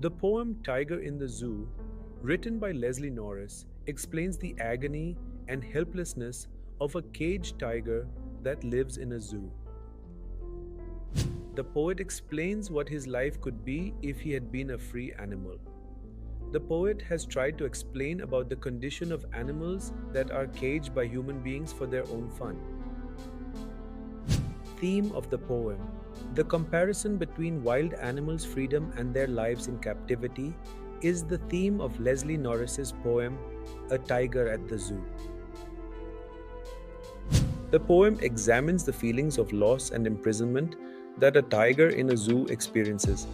The poem Tiger in the Zoo, written by Leslie Norris, explains the agony and helplessness of a caged tiger that lives in a zoo. The poet explains what his life could be if he had been a free animal. The poet has tried to explain about the condition of animals that are caged by human beings for their own fun. Theme of the poem: the comparison between wild animals' freedom and their lives in captivity is the theme of Leslie Norris's poem A Tiger at the Zoo. The poem examines the feelings of loss and imprisonment that a tiger in a zoo experiences,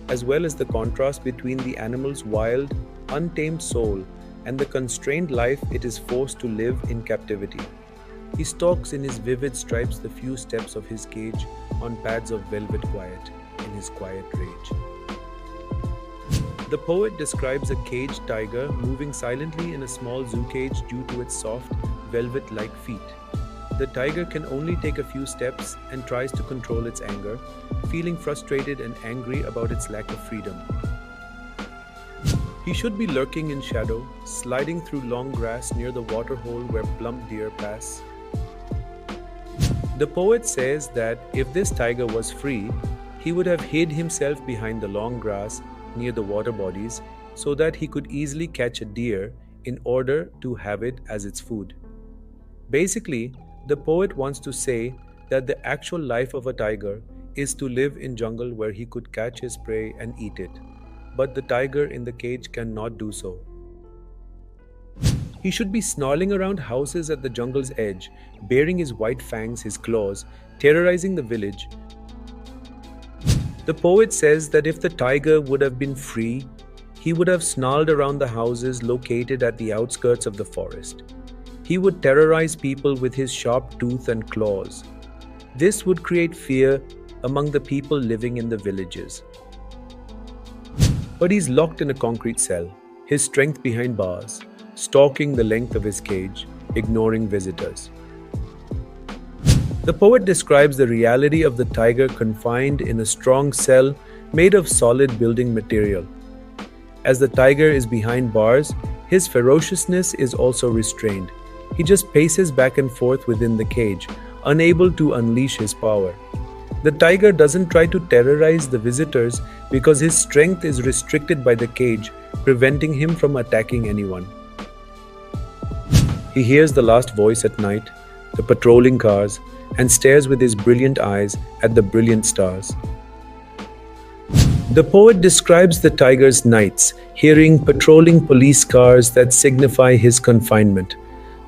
as well as the contrast between the animal's wild, untamed soul and the constrained life it is forced to live in captivity. He stalks in his vivid stripes the few steps of his cage on pads of velvet quiet in his quiet rage. The poet describes a caged tiger moving silently in a small zoo cage due to its soft, velvet-like feet. The tiger can only take a few steps and tries to control its anger, feeling frustrated and angry about its lack of freedom. He should be lurking in shadow, sliding through long grass near the waterhole where plump deer pass. The poet says that if this tiger was free, he would have hid himself behind the long grass near the water bodies so that he could easily catch a deer in order to have it as its food. Basically, the poet wants to say that the actual life of a tiger is to live in jungle where he could catch his prey and eat it, but the tiger in the cage cannot do so. He should be snarling around houses at the jungle's edge, baring his white fangs, his claws, terrorizing the village. The poet says that if the tiger would have been free, he would have snarled around the houses located at the outskirts of the forest. He would terrorize people with his sharp tooth and claws. This would create fear among the people living in the villages. But he's locked in a concrete cell, his strength behind bars, stalking the length of his cage, ignoring visitors. The poet describes the reality of the tiger confined in a strong cell made of solid building material. As the tiger is behind bars, his ferociousness is also restrained. He just paces back and forth within the cage, unable to unleash his power. The tiger doesn't try to terrorize the visitors because his strength is restricted by the cage, preventing him from attacking anyone. He hears the last voice at night, the patrolling cars, and stares with his brilliant eyes at the brilliant stars. The poet describes the tiger's nights, hearing patrolling police cars that signify his confinement.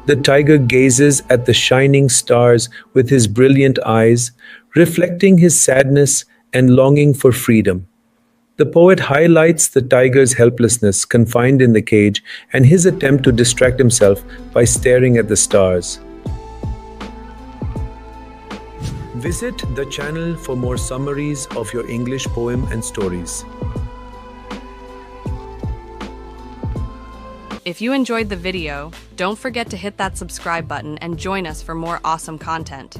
The tiger gazes at the shining stars with his brilliant eyes, reflecting his sadness and longing for freedom. The poet highlights the tiger's helplessness confined in the cage and his attempt to distract himself by staring at the stars. Visit the channel for more summaries of your English poem and stories. If you enjoyed the video, don't forget to hit that subscribe button and join us for more awesome content.